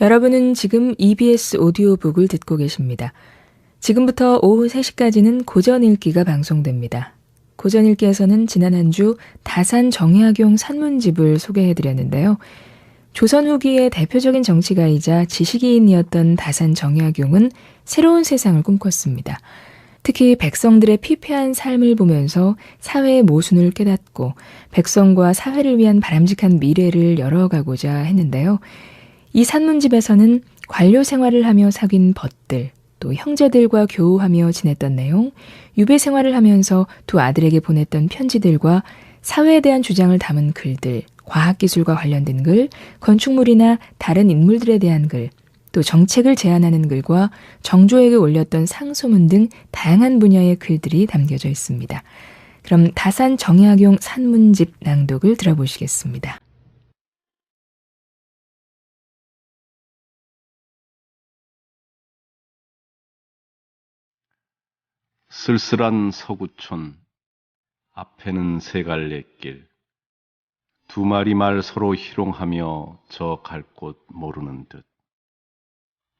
여러분은 지금 EBS 오디오북을 듣고 계십니다. 지금부터 오후 3시까지는 고전 읽기가 방송됩니다. 고전 읽기에서는 지난 한 주 다산 정약용 산문집을 소개해드렸는데요. 조선 후기의 대표적인 정치가이자 지식인이었던 다산 정약용은 새로운 세상을 꿈꿨습니다. 특히 백성들의 피폐한 삶을 보면서 사회의 모순을 깨닫고 백성과 사회를 위한 바람직한 미래를 열어가고자 했는데요. 이 산문집에서는 관료 생활을 하며 사귄 벗들, 또 형제들과 교우하며 지냈던 내용, 유배 생활을 하면서 두 아들에게 보냈던 편지들과 사회에 대한 주장을 담은 글들, 과학기술과 관련된 글, 건축물이나 다른 인물들에 대한 글, 또 정책을 제안하는 글과 정조에게 올렸던 상소문 등 다양한 분야의 글들이 담겨져 있습니다. 그럼 다산 정약용 산문집 낭독을 들어보시겠습니다. 쓸쓸한 서구촌, 앞에는 세 갈래 길, 두 마리 말 서로 희롱하며 저 갈 곳 모르는 듯.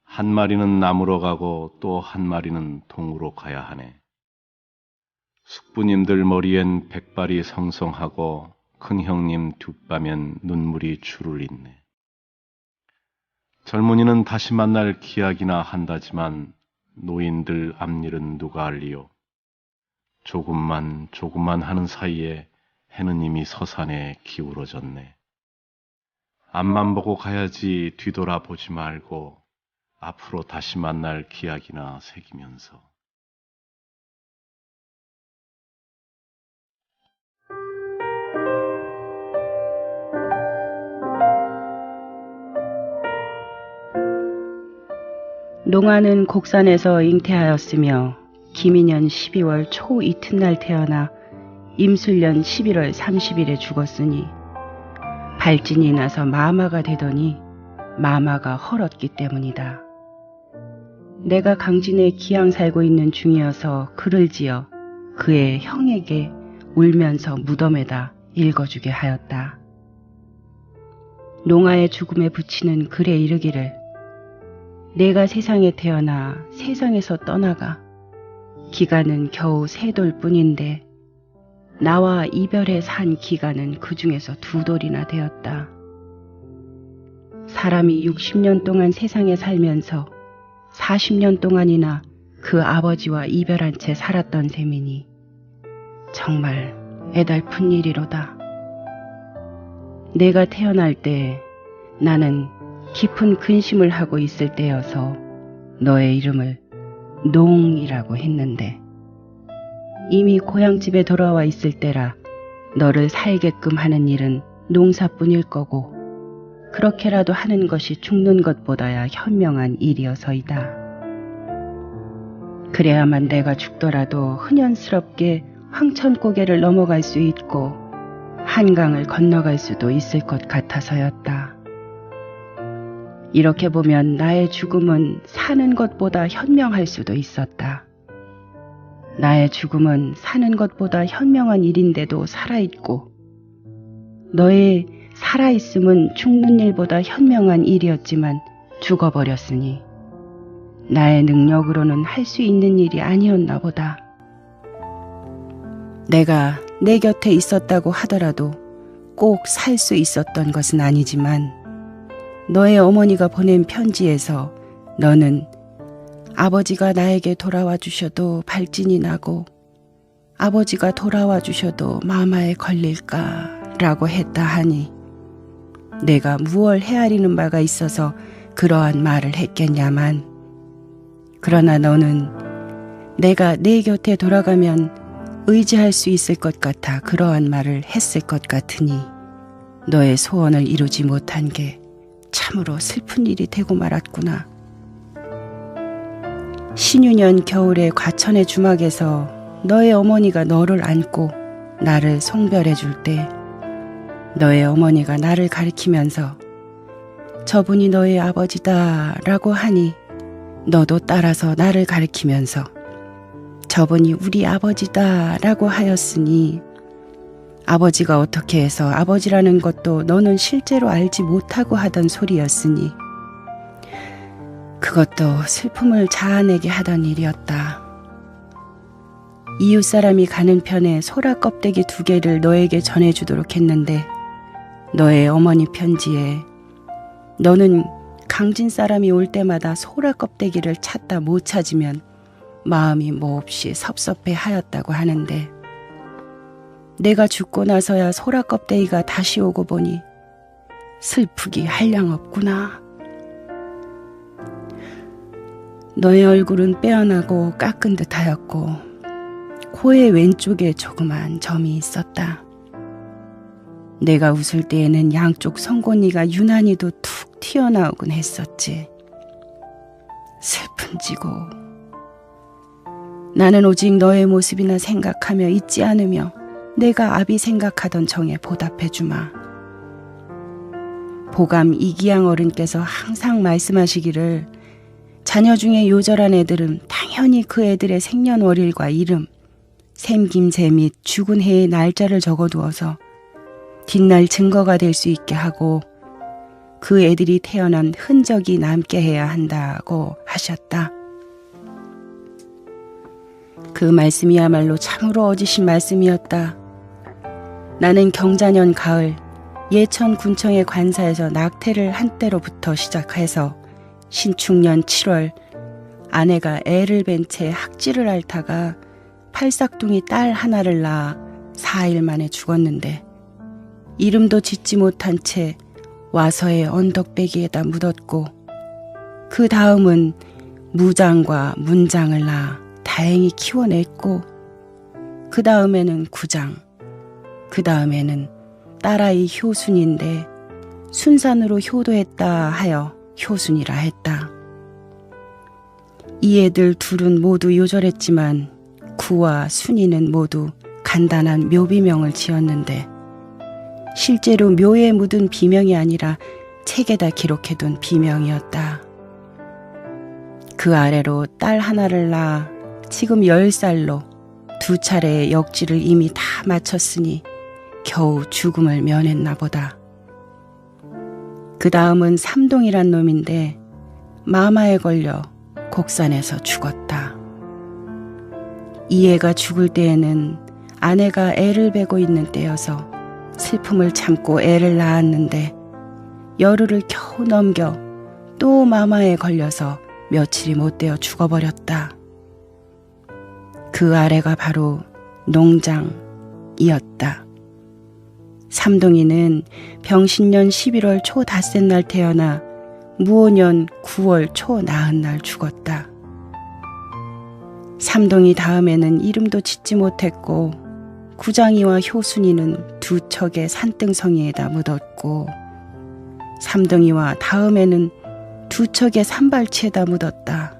한 마리는 나무로 가고 또 한 마리는 동으로 가야 하네. 숙부님들 머리엔 백발이 성성하고 큰 형님 뒷밤엔 눈물이 줄을 잇네. 젊은이는 다시 만날 기약이나 한다지만 노인들 앞일은 누가 알리요. 조금만 하는 사이에 해는 이미 서산에 기울어졌네. 앞만 보고 가야지 뒤돌아보지 말고 앞으로 다시 만날 기약이나 새기면서. 농아는 곡산에서 잉태하였으며 기민년 12월 초 이튿날 태어나 임술년 11월 30일에 죽었으니 발진이 나서 마마가 되더니 마마가 헐었기 때문이다. 내가 강진에 기양 살고 있는 중이어서 글을 지어 그의 형에게 울면서 무덤에다 읽어주게 하였다. 농아의 죽음에 붙이는 글에 이르기를 내가 세상에 태어나 세상에서 떠나가 기간은 겨우 3돌 뿐인데 나와 이별해 산 기간은 그 중에서 2돌이나 되었다. 사람이 60년 동안 세상에 살면서 40년 동안이나 그 아버지와 이별한 채 살았던 셈이니 정말 애달픈 일이로다. 내가 태어날 때 나는 깊은 근심을 하고 있을 때여서 너의 이름을 농이라고 했는데 이미 고향집에 돌아와 있을 때라 너를 살게끔 하는 일은 농사뿐일 거고 그렇게라도 하는 것이 죽는 것보다야 현명한 일이어서이다. 그래야만 내가 죽더라도 흔연스럽게 황천고개를 넘어갈 수 있고 한강을 건너갈 수도 있을 것 같아서였다. 이렇게 보면 나의 죽음은 사는 것보다 현명할 수도 있었다. 나의 죽음은 사는 것보다 현명한 일인데도 살아있고 너의 살아있음은 죽는 일보다 현명한 일이었지만 죽어버렸으니 나의 능력으로는 할 수 있는 일이 아니었나 보다. 내가 내 곁에 있었다고 하더라도 꼭 살 수 있었던 것은 아니지만 너의 어머니가 보낸 편지에서 너는 아버지가 나에게 돌아와 주셔도 발진이 나고 아버지가 돌아와 주셔도 마마에 걸릴까 라고 했다 하니 내가 무얼 헤아리는 바가 있어서 그러한 말을 했겠냐만 그러나 너는 내가 내 곁에 돌아가면 의지할 수 있을 것 같아 그러한 말을 했을 것 같으니 너의 소원을 이루지 못한 게 참으로 슬픈 일이 되고 말았구나. 신유년 겨울에 과천의 주막에서 너의 어머니가 너를 안고 나를 송별해 줄 때 너의 어머니가 나를 가리키면서 저분이 너의 아버지다 라고 하니 너도 따라서 나를 가리키면서 저분이 우리 아버지다 라고 하였으니 아버지가 어떻게 해서 아버지라는 것도 너는 실제로 알지 못하고 하던 소리였으니 그것도 슬픔을 자아내게 하던 일이었다. 이웃 사람이 가는 편에 소라 껍데기 2개를 너에게 전해주도록 했는데 너의 어머니 편지에 너는 강진 사람이 올 때마다 소라 껍데기를 찾다 못 찾으면 마음이 몹시 섭섭해 하였다고 하는데 내가 죽고 나서야 소라 껍데기가 다시 오고 보니 슬프기 한량없구나. 너의 얼굴은 빼어나고 깎은 듯하였고 코의 왼쪽에 조그만 점이 있었다. 내가 웃을 때에는 양쪽 송곳니가 유난히도 툭 튀어나오곤 했었지. 슬픈지고 나는 오직 너의 모습이나 생각하며 잊지 않으며 내가 아비 생각하던 정에 보답해주마. 보감 이기양 어른께서 항상 말씀하시기를 자녀 중에 요절한 애들은 당연히 그 애들의 생년월일과 이름, 생김새 및 죽은 해의 날짜를 적어두어서 뒷날 증거가 될 수 있게 하고 그 애들이 태어난 흔적이 남게 해야 한다고 하셨다. 그 말씀이야말로 참으로 어지신 말씀이었다. 나는 경자년 가을 예천 군청의 관사에서 낙태를 한때로부터 시작해서 신축년 7월 아내가 애를 뵌 채 학질을 앓다가 팔싹둥이 딸 하나를 낳아 4일 만에 죽었는데 이름도 짓지 못한 채 와서의 언덕배기에다 묻었고 그 다음은 무장과 문장을 낳아 다행히 키워냈고 그 다음에는 구장, 그 다음에는 딸아이 효순인데 순산으로 효도했다 하여 효순이라 했다. 이 애들 둘은 모두 요절했지만 구와 순이는 모두 간단한 묘비명을 지었는데 실제로 묘에 묻은 비명이 아니라 책에다 기록해둔 비명이었다. 그 아래로 딸 하나를 낳아 지금 10살로 2차례의 역지를 이미 다 마쳤으니 겨우 죽음을 면했나 보다. 그 다음은 삼동이란 놈인데 마마에 걸려 곡산에서 죽었다. 이 애가 죽을 때에는 아내가 애를 베고 있는 때여서 슬픔을 참고 애를 낳았는데 열흘을 겨우 넘겨 또 마마에 걸려서 며칠이 못 되어 죽어버렸다. 그 아래가 바로 농장이었다. 삼동이는 병신년 11월 초 닷새 날 태어나 무오년 9월 초 나은 날 죽었다. 삼동이 다음에는 이름도 짓지 못했고 구장이와 효순이는 2척의 산등성이에다 묻었고 삼동이와 다음에는 2척의 산발치에다 묻었다.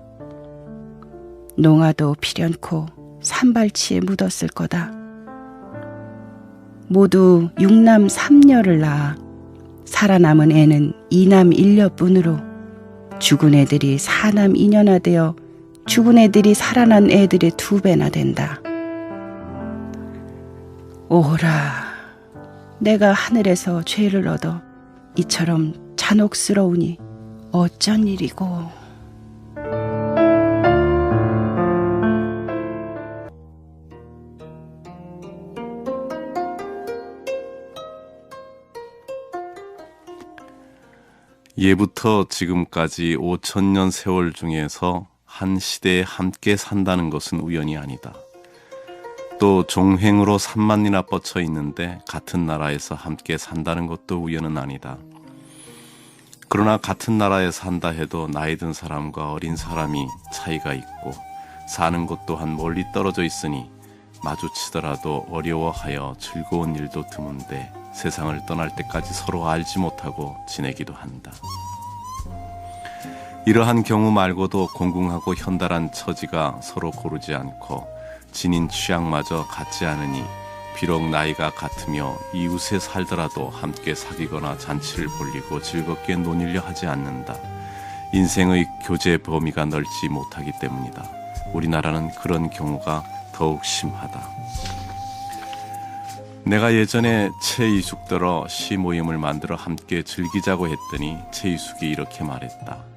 농아도 필연코 산발치에 묻었을 거다. 모두 6남 3녀를 낳아 살아남은 애는 2남 1녀뿐으로 죽은 애들이 4남 2녀나 되어 죽은 애들이 살아난 애들의 2배나 된다. 오호라, 내가 하늘에서 죄를 얻어 이처럼 잔혹스러우니 어쩐 일이고. 예부터 지금까지 5000년 세월 중에서 한 시대에 함께 산다는 것은 우연이 아니다. 또 종횡으로 3만이나 뻗쳐 있는데 같은 나라에서 함께 산다는 것도 우연은 아니다. 그러나 같은 나라에 산다 해도 나이 든 사람과 어린 사람이 차이가 있고 사는 곳 또한 멀리 떨어져 있으니 마주치더라도 어려워하여 즐거운 일도 드문데 세상을 떠날 때까지 서로 알지 못하고 지내기도 한다. 이러한 경우 말고도 공공하고 현달한 처지가 서로 고르지 않고 지닌 취향마저 같지 않으니 비록 나이가 같으며 이웃에 살더라도 함께 사귀거나 잔치를 벌리고 즐겁게 논일려 하지 않는다. 인생의 교제 범위가 넓지 못하기 때문이다. 우리나라는 그런 경우가 더욱 심하다. 내가 예전에 최이숙더러 시 모임을 만들어 함께 즐기자고 했더니 최이숙이 이렇게 말했다.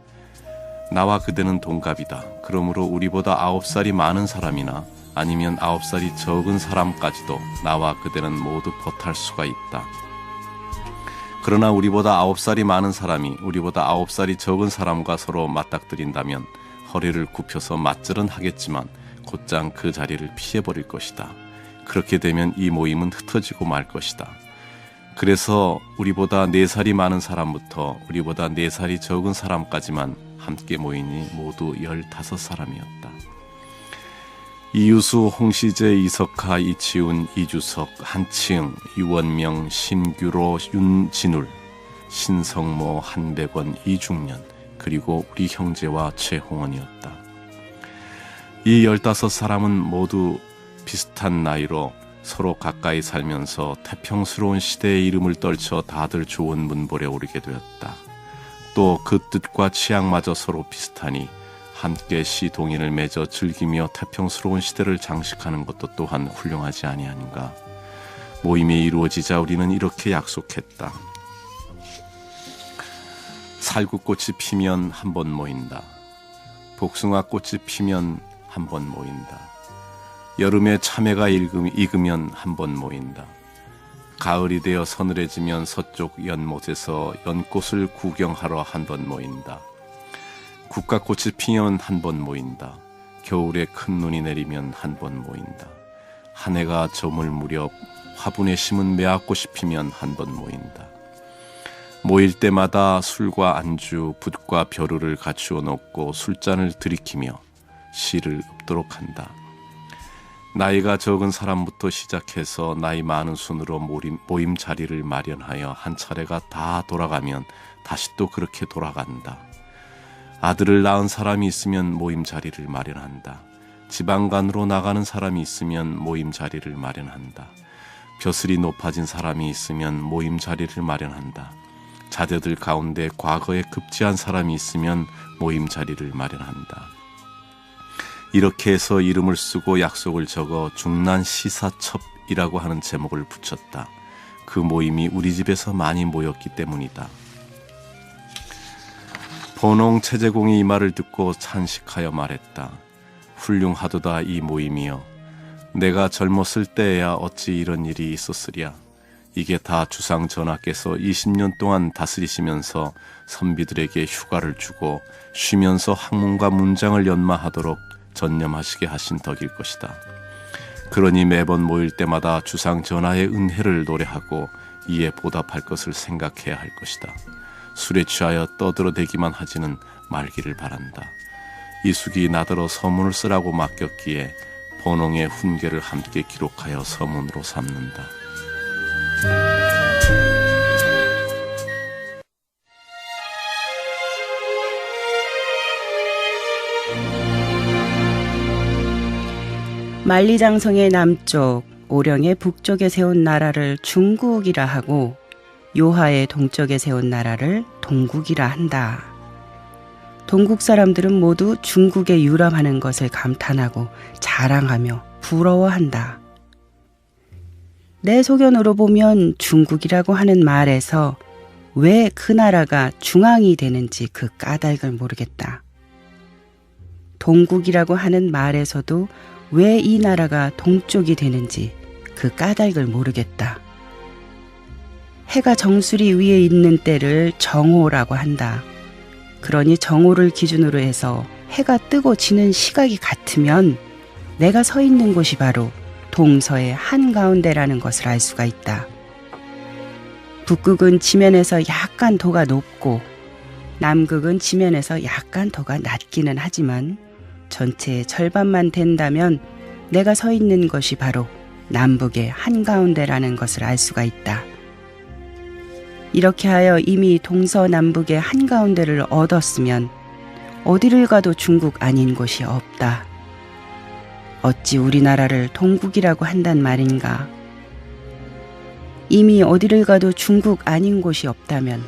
나와 그대는 동갑이다. 그러므로 우리보다 9살이 많은 사람이나 아니면 9살이 적은 사람까지도 나와 그대는 모두 벗할 수가 있다. 그러나 우리보다 9살이 많은 사람이 우리보다 9살이 적은 사람과 서로 맞닥뜨린다면 허리를 굽혀서 맞절은 하겠지만 곧장 그 자리를 피해버릴 것이다. 그렇게 되면 이 모임은 흩어지고 말 것이다. 그래서 우리보다 4살이 많은 사람부터 우리보다 4살이 적은 사람까지만 함께 모이니 모두 15사람이었다. 이유수, 홍시재, 이석하, 이치훈, 이주석, 한치응, 유원명, 신규로, 윤진울, 신성모, 한백원, 이중년, 그리고 우리 형제와 최홍원이었다. 이 15사람은 모두 비슷한 나이로 서로 가까이 살면서 태평스러운 시대의 이름을 떨쳐 다들 좋은 문벌에 오르게 되었다. 또 그 뜻과 취향마저 서로 비슷하니 함께 시동인을 맺어 즐기며 태평스러운 시대를 장식하는 것도 또한 훌륭하지 아니하는가. 모임이 이루어지자 우리는 이렇게 약속했다. 살구꽃이 피면 한 번 모인다. 복숭아꽃이 피면 한 번 모인다. 여름에 참외가 익으면 한 번 모인다. 가을이 되어 서늘해지면 서쪽 연못에서 연꽃을 구경하러 한 번 모인다. 국화꽃이 피면 한 번 모인다. 겨울에 큰 눈이 내리면 한 번 모인다. 한 해가 저물 무렵 화분에 심은 매화꽃이 피면 한 번 모인다. 모일 때마다 술과 안주, 붓과 벼루를 갖추어 놓고 술잔을 들이키며 시를 읊도록 한다. 나이가 적은 사람부터 시작해서 나이 많은 순으로 모임 자리를 마련하여 한 차례가 다 돌아가면 다시 또 그렇게 돌아간다. 아들을 낳은 사람이 있으면 모임 자리를 마련한다. 지방간으로 나가는 사람이 있으면 모임 자리를 마련한다. 벼슬이 높아진 사람이 있으면 모임 자리를 마련한다. 자녀들 가운데 과거에 급제한 사람이 있으면 모임 자리를 마련한다. 이렇게 해서 이름을 쓰고 약속을 적어 중난시사첩이라고 하는 제목을 붙였다. 그 모임이 우리 집에서 많이 모였기 때문이다. 번홍 최재공이 이 말을 듣고 찬식하여 말했다. 훌륭하도다 이 모임이여. 내가 젊었을 때에야 어찌 이런 일이 있었으랴. 이게 다 주상 전하께서 20년 동안 다스리시면서 선비들에게 휴가를 주고 쉬면서 학문과 문장을 연마하도록 전념하시게 하신 덕일 것이다. 그러니 매번 모일 때마다 주상 전하의 은혜를 노래하고 이에 보답할 것을 생각해야 할 것이다. 술에 취하여 떠들어대기만 하지는 말기를 바란다. 이숙이 나더러 서문을 쓰라고 맡겼기에 번홍의 훈계를 함께 기록하여 서문으로 삼는다. 만리장성의 남쪽, 오령의 북쪽에 세운 나라를 중국이라 하고 요하의 동쪽에 세운 나라를 동국이라 한다. 동국 사람들은 모두 중국에 유람하는 것을 감탄하고 자랑하며 부러워한다. 내 소견으로 보면 중국이라고 하는 말에서 왜 그 나라가 중앙이 되는지 그 까닭을 모르겠다. 동국이라고 하는 말에서도 왜 이 나라가 동쪽이 되는지 그 까닭을 모르겠다. 해가 정수리 위에 있는 때를 정오라고 한다. 그러니 정오를 기준으로 해서 해가 뜨고 지는 시각이 같으면 내가 서 있는 곳이 바로 동서의 한가운데라는 것을 알 수가 있다. 북극은 지면에서 약간 도가 높고 남극은 지면에서 약간 도가 낮기는 하지만 전체의 절반만 된다면 내가 서 있는 것이 바로 남북의 한가운데라는 것을 알 수가 있다. 이렇게 하여 이미 동서남북의 한가운데를 얻었으면 어디를 가도 중국 아닌 곳이 없다. 어찌 우리나라를 동국이라고 한단 말인가? 이미 어디를 가도 중국 아닌 곳이 없다면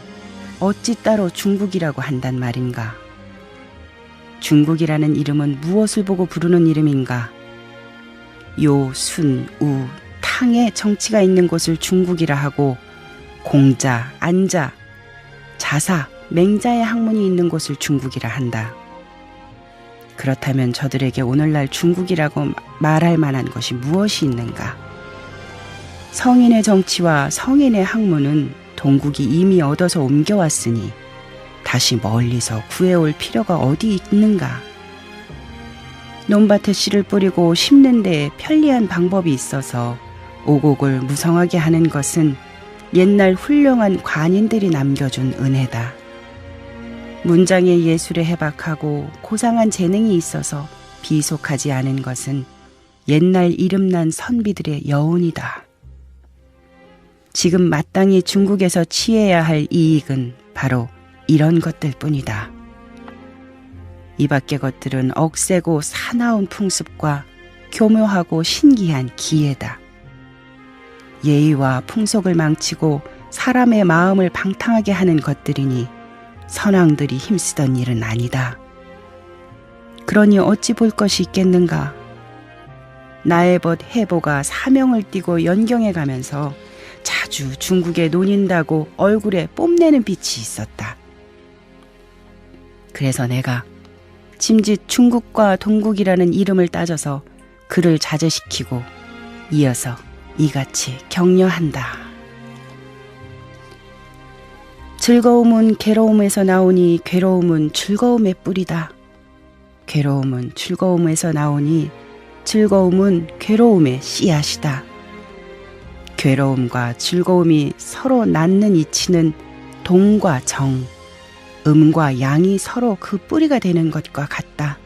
어찌 따로 중국이라고 한단 말인가? 중국이라는 이름은 무엇을 보고 부르는 이름인가? 요, 순, 우, 탕의 정치가 있는 곳을 중국이라 하고 공자, 안자, 자사, 맹자의 학문이 있는 곳을 중국이라 한다. 그렇다면 저들에게 오늘날 중국이라고 말할 만한 것이 무엇이 있는가? 성인의 정치와 성인의 학문은 동국이 이미 얻어서 옮겨왔으니 다시 멀리서 구해올 필요가 어디 있는가? 논밭에 씨를 뿌리고 심는 데에 편리한 방법이 있어서 오곡을 무성하게 하는 것은 옛날 훌륭한 관인들이 남겨준 은혜다. 문장의 예술에 해박하고 고상한 재능이 있어서 비속하지 않은 것은 옛날 이름난 선비들의 여운이다. 지금 마땅히 중국에서 취해야 할 이익은 바로 이런 것들 뿐이다. 이 밖의 것들은 억세고 사나운 풍습과 교묘하고 신기한 기회다. 예의와 풍속을 망치고 사람의 마음을 방탕하게 하는 것들이니 선왕들이 힘쓰던 일은 아니다. 그러니 어찌 볼 것이 있겠는가? 나의 벗 해보가 사명을 띠고 연경해 가면서 자주 중국에 논인다고 얼굴에 뽐내는 빛이 있었다. 그래서 내가 짐짓 중국과 동국이라는 이름을 따져서 그를 자제시키고 이어서 이같이 격려한다. 즐거움은 괴로움에서 나오니 괴로움은 즐거움의 뿌리다. 괴로움은 즐거움에서 나오니 즐거움은 괴로움의 씨앗이다. 괴로움과 즐거움이 서로 낳는 이치는 동과 정, 음과 양이 서로 그 뿌리가 되는 것과 같다.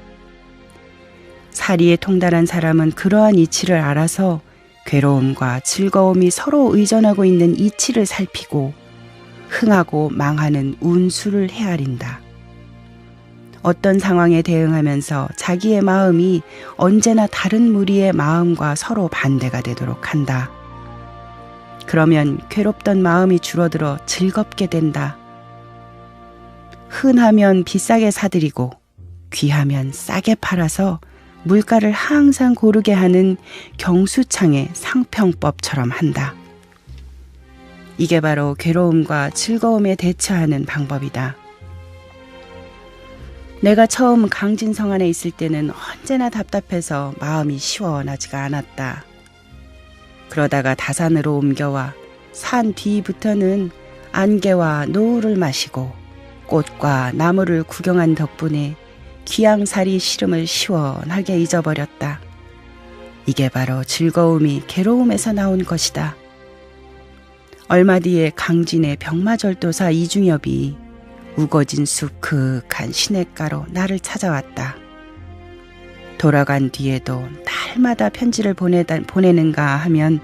사리에 통달한 사람은 그러한 이치를 알아서 괴로움과 즐거움이 서로 의존하고 있는 이치를 살피고 흥하고 망하는 운수를 헤아린다. 어떤 상황에 대응하면서 자기의 마음이 언제나 다른 무리의 마음과 서로 반대가 되도록 한다. 그러면 괴롭던 마음이 줄어들어 즐겁게 된다. 흔하면 비싸게 사들이고 귀하면 싸게 팔아서 물가를 항상 고르게 하는 경수창의 상평법처럼 한다. 이게 바로 괴로움과 즐거움에 대처하는 방법이다. 내가 처음 강진성 안에 있을 때는 언제나 답답해서 마음이 시원하지가 않았다. 그러다가 다산으로 옮겨와 산 뒤부터는 안개와 노을을 마시고 꽃과 나무를 구경한 덕분에 귀양살이 시름을 시원하게 잊어버렸다. 이게 바로 즐거움이 괴로움에서 나온 것이다. 얼마 뒤에 강진의 병마절도사 이중엽이 우거진 숲 그윽한 시냇가로 나를 찾아왔다. 돌아간 뒤에도 날마다 편지를 보내는가 하면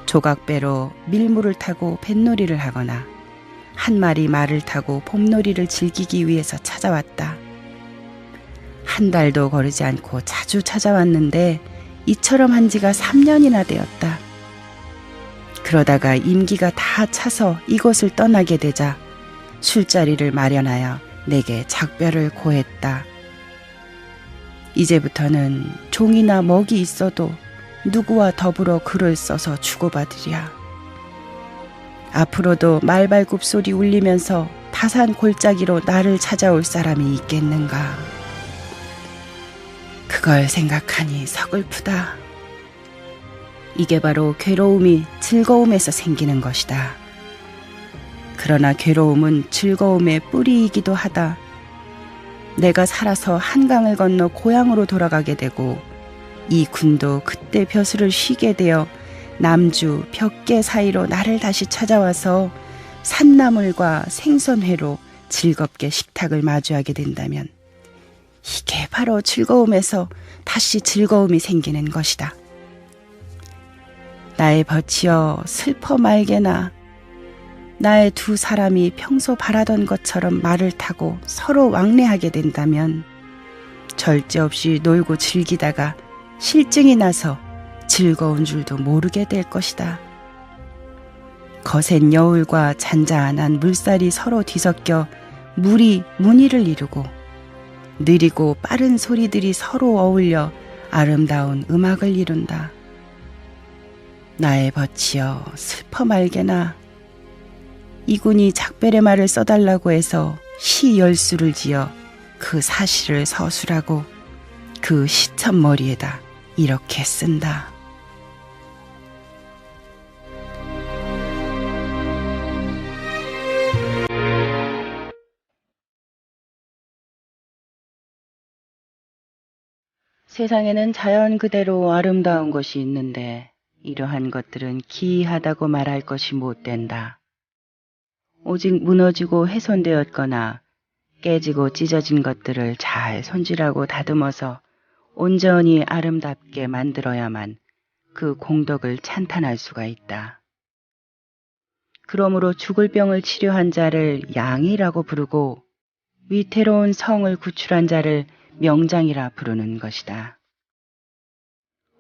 조각배로 밀물을 타고 뱃놀이를 하거나 한 마리 말을 타고 봄놀이를 즐기기 위해서 찾아왔다. 한 달도 거르지 않고 자주 찾아왔는데 이처럼 한 지가 3년이나 되었다. 그러다가 임기가 다 차서 이곳을 떠나게 되자 술자리를 마련하여 내게 작별을 고했다. 이제부터는 종이나 먹이 있어도 누구와 더불어 글을 써서 주고받으랴. 앞으로도 말발굽 소리 울리면서 다산 골짜기로 나를 찾아올 사람이 있겠는가. 그걸 생각하니 서글프다. 이게 바로 괴로움이 즐거움에서 생기는 것이다. 그러나 괴로움은 즐거움의 뿌리이기도 하다. 내가 살아서 한강을 건너 고향으로 돌아가게 되고 이 군도 그때 벼슬을 쉬게 되어 남주 벽계 사이로 나를 다시 찾아와서 산나물과 생선회로 즐겁게 식탁을 마주하게 된다면 이게 바로 즐거움에서 다시 즐거움이 생기는 것이다. 나의 벗이여 슬퍼 말게나. 나의 두 사람이 평소 바라던 것처럼 말을 타고 서로 왕래하게 된다면 절제 없이 놀고 즐기다가 실증이 나서 즐거운 줄도 모르게 될 것이다. 거센 여울과 잔잔한 물살이 서로 뒤섞여 물이 무늬를 이루고 느리고 빠른 소리들이 서로 어울려 아름다운 음악을 이룬다. 나의 벗이여 슬퍼 말게나. 이군이 작별의 말을 써달라고 해서 시 열수를 지어 그 사실을 서술하고 그 시천머리에다 이렇게 쓴다. 세상에는 자연 그대로 아름다운 것이 있는데 이러한 것들은 기이하다고 말할 것이 못 된다. 오직 무너지고 훼손되었거나 깨지고 찢어진 것들을 잘 손질하고 다듬어서 온전히 아름답게 만들어야만 그 공덕을 찬탄할 수가 있다. 그러므로 죽을 병을 치료한 자를 양이라고 부르고 위태로운 성을 구출한 자를 명장이라 부르는 것이다.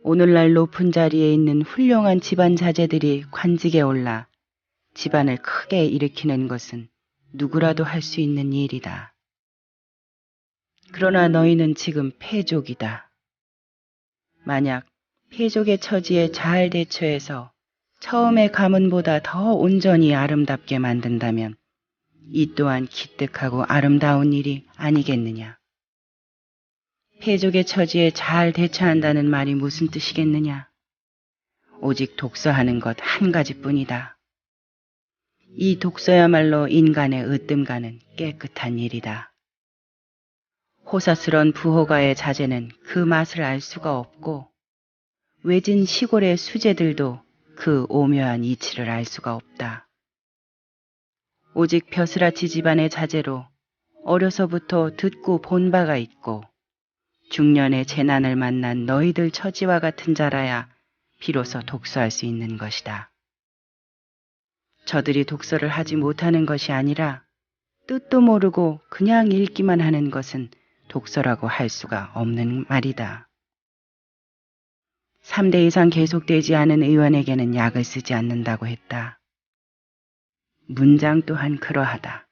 오늘날 높은 자리에 있는 훌륭한 집안 자제들이 관직에 올라 집안을 크게 일으키는 것은 누구라도 할 수 있는 일이다. 그러나 너희는 지금 패족이다. 만약 패족의 처지에 잘 대처해서 처음의 가문보다 더 온전히 아름답게 만든다면 이 또한 기특하고 아름다운 일이 아니겠느냐. 패족의 처지에 잘 대처한다는 말이 무슨 뜻이겠느냐. 오직 독서하는 것 한 가지뿐이다. 이 독서야말로 인간의 으뜸가는 깨끗한 일이다. 호사스런 부호가의 자제는 그 맛을 알 수가 없고 외진 시골의 수제들도 그 오묘한 이치를 알 수가 없다. 오직 벼슬아치 집안의 자제로 어려서부터 듣고 본 바가 있고 중년의 재난을 만난 너희들 처지와 같은 자라야 비로소 독서할 수 있는 것이다. 저들이 독서를 하지 못하는 것이 아니라 뜻도 모르고 그냥 읽기만 하는 것은 독서라고 할 수가 없는 말이다. 3대 이상 계속되지 않은 의원에게는 약을 쓰지 않는다고 했다. 문장 또한 그러하다.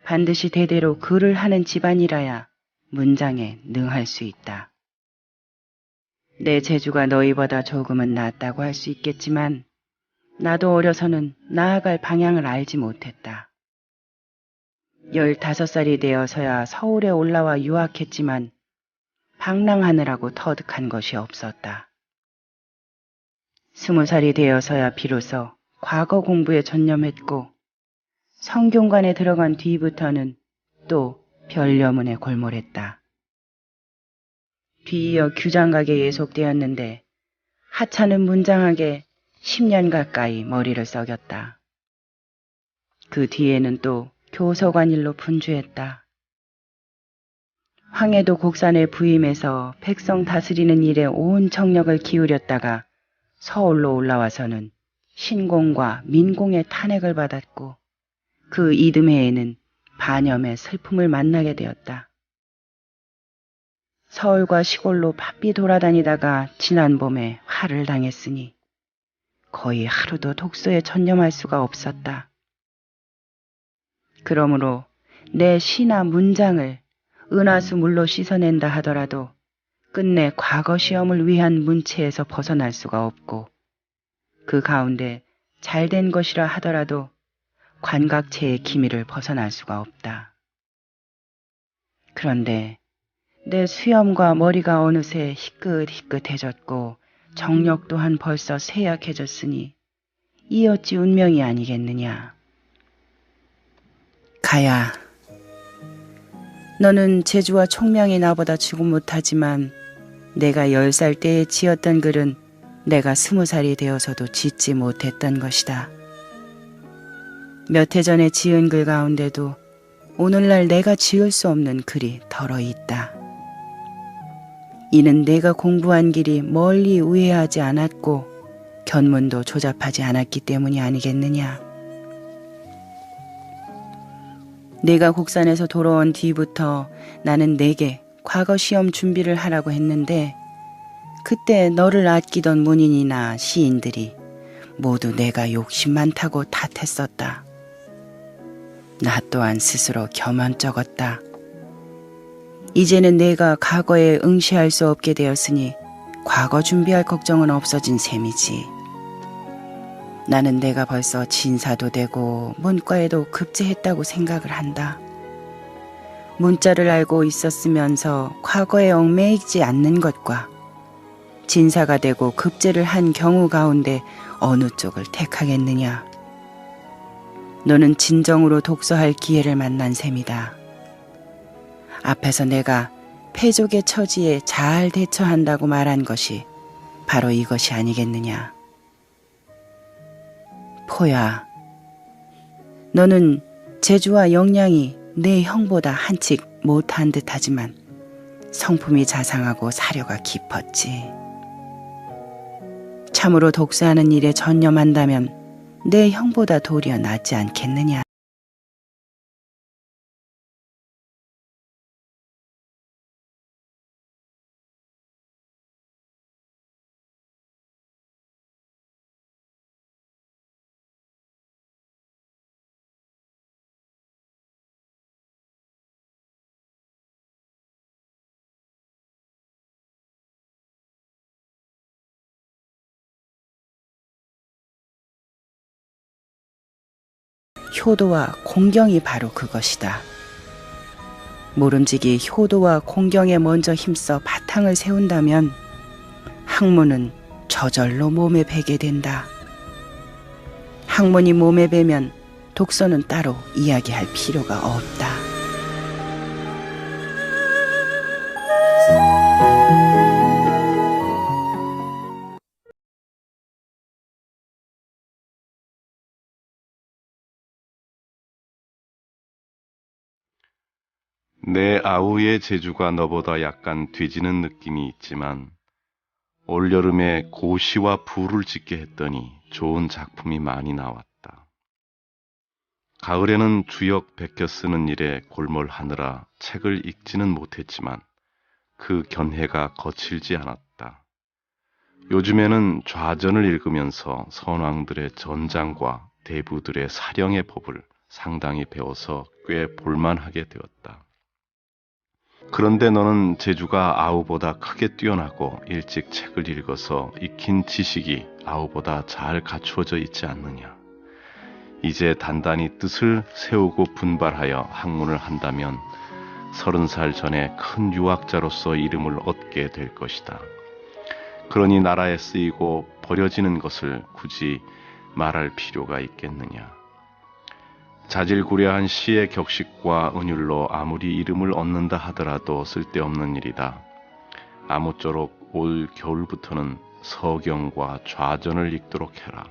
반드시 대대로 글을 하는 집안이라야 문장에 능할 수 있다. 내 재주가 너희보다 조금은 낫다고 할 수 있겠지만 나도 어려서는 나아갈 방향을 알지 못했다. 15살이 되어서야 서울에 올라와 유학했지만 방랑하느라고 터득한 것이 없었다. 20살이 되어서야 비로소 과거 공부에 전념했고 성균관에 들어간 뒤부터는 또 별려문에 골몰했다. 뒤이어 규장각에 예속되었는데 하찮은 문장학에 10년 가까이 머리를 썩였다. 그 뒤에는 또 교서관 일로 분주했다. 황해도 곡산에 부임해서 백성 다스리는 일에 온 정력을 기울였다가 서울로 올라와서는 신공과 민공의 탄핵을 받았고 그 이듬해에는 반염의 슬픔을 만나게 되었다. 서울과 시골로 바삐 돌아다니다가 지난 봄에 화를 당했으니 거의 하루도 독서에 전념할 수가 없었다. 그러므로 내 시나 문장을 은하수물로 씻어낸다 하더라도 끝내 과거 시험을 위한 문체에서 벗어날 수가 없고 그 가운데 잘된 것이라 하더라도 관각체의 기미를 벗어날 수가 없다. 그런데 내 수염과 머리가 어느새 희끗희끗해졌고 정력 또한 벌써 쇠약해졌으니 이 어찌 운명이 아니겠느냐. 가야, 너는 재주와 총명이 나보다 지고 못하지만 내가 10살 때에 지었던 글은 내가 20살이 되어서도 짓지 못했던 것이다. 몇 해 전에 지은 글 가운데도 오늘날 내가 지을 수 없는 글이 덜어 있다. 이는 내가 공부한 길이 멀리 우회하지 않았고 견문도 조잡하지 않았기 때문이 아니겠느냐. 내가 곡산에서 돌아온 뒤부터 나는 내게 과거 시험 준비를 하라고 했는데 그때 너를 아끼던 문인이나 시인들이 모두 내가 욕심 많다고 탓했었다. 나 또한 스스로 겸언쩍었다. 이제는 내가 과거에 응시할 수 없게 되었으니 과거 준비할 걱정은 없어진 셈이지. 나는 내가 벌써 진사도 되고 문과에도 급제했다고 생각을 한다. 문자를 알고 있었으면서 과거에 얽매이지 않는 것과 진사가 되고 급제를 한 경우 가운데 어느 쪽을 택하겠느냐. 너는 진정으로 독서할 기회를 만난 셈이다. 앞에서 내가 패족의 처지에 잘 대처한다고 말한 것이 바로 이것이 아니겠느냐. 포야, 너는 재주와 역량이 내 형보다 한칙 못한 듯하지만 성품이 자상하고 사려가 깊었지. 참으로 독서하는 일에 전념한다면 내 형보다 도리어 낫지 않겠느냐. 효도와 공경이 바로 그것이다. 모름지기 효도와 공경에 먼저 힘써 바탕을 세운다면 학문은 저절로 몸에 배게 된다. 학문이 몸에 배면 독서는 따로 이야기할 필요가 없다. 내 아우의 재주가 너보다 약간 뒤지는 느낌이 있지만 올여름에 고시와 부를 짓게 했더니 좋은 작품이 많이 나왔다. 가을에는 주역 베껴 쓰는 일에 골몰하느라 책을 읽지는 못했지만 그 견해가 거칠지 않았다. 요즘에는 좌전을 읽으면서 선왕들의 전장과 대부들의 사령의 법을 상당히 배워서 꽤 볼만하게 되었다. 그런데 너는 재주가 아우보다 크게 뛰어나고 일찍 책을 읽어서 익힌 지식이 아우보다 잘 갖추어져 있지 않느냐. 이제 단단히 뜻을 세우고 분발하여 학문을 한다면 30살 전에 큰 유학자로서 이름을 얻게 될 것이다. 그러니 나라에 쓰이고 버려지는 것을 굳이 말할 필요가 있겠느냐. 자질구레한 시의 격식과 은율로 아무리 이름을 얻는다 하더라도 쓸데없는 일이다. 아무쪼록 올 겨울부터는 서경과 좌전을 읽도록 해라.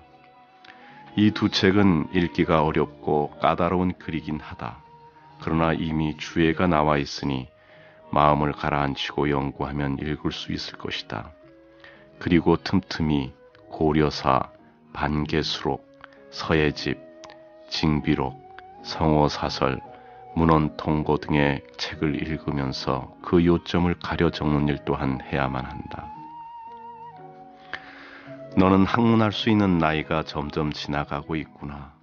이 두 책은 읽기가 어렵고 까다로운 글이긴 하다. 그러나 이미 주애가 나와 있으니 마음을 가라앉히고 연구하면 읽을 수 있을 것이다. 그리고 틈틈이 고려사, 반개수록, 서예집, 징비록, 성어사설, 문헌통고 등의 책을 읽으면서 그 요점을 가려 적는 일 또한 해야만 한다. 너는 학문할 수 있는 나이가 점점 지나가고 있구나.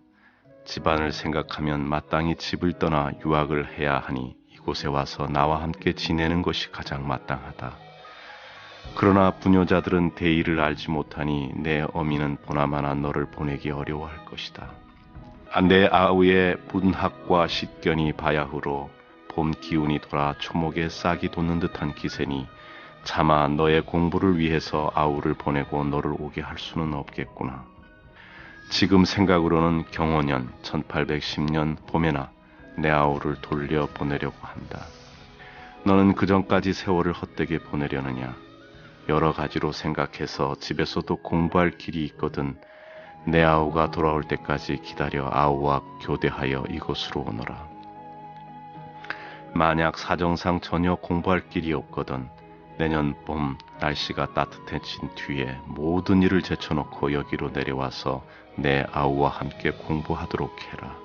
집안을 생각하면 마땅히 집을 떠나 유학을 해야 하니 이곳에 와서 나와 함께 지내는 것이 가장 마땅하다. 그러나 부녀자들은 대의를 알지 못하니 내 어미는 보나마나 너를 보내기 어려워할 것이다. 내 아우의 문학과 식견이 바야흐로 봄 기운이 돌아 초목에 싹이 돋는 듯한 기세니 차마 너의 공부를 위해서 아우를 보내고 너를 오게 할 수는 없겠구나. 지금 생각으로는 경호년 1810년 봄에나 내 아우를 돌려보내려고 한다. 너는 그전까지 세월을 헛되게 보내려느냐. 여러 가지로 생각해서 집에서도 공부할 길이 있거든 내 아우가 돌아올 때까지 기다려 아우와 교대하여 이곳으로 오너라. 만약 사정상 전혀 공부할 길이 없거든 내년 봄 날씨가 따뜻해진 뒤에 모든 일을 제쳐놓고 여기로 내려와서 내 아우와 함께 공부하도록 해라.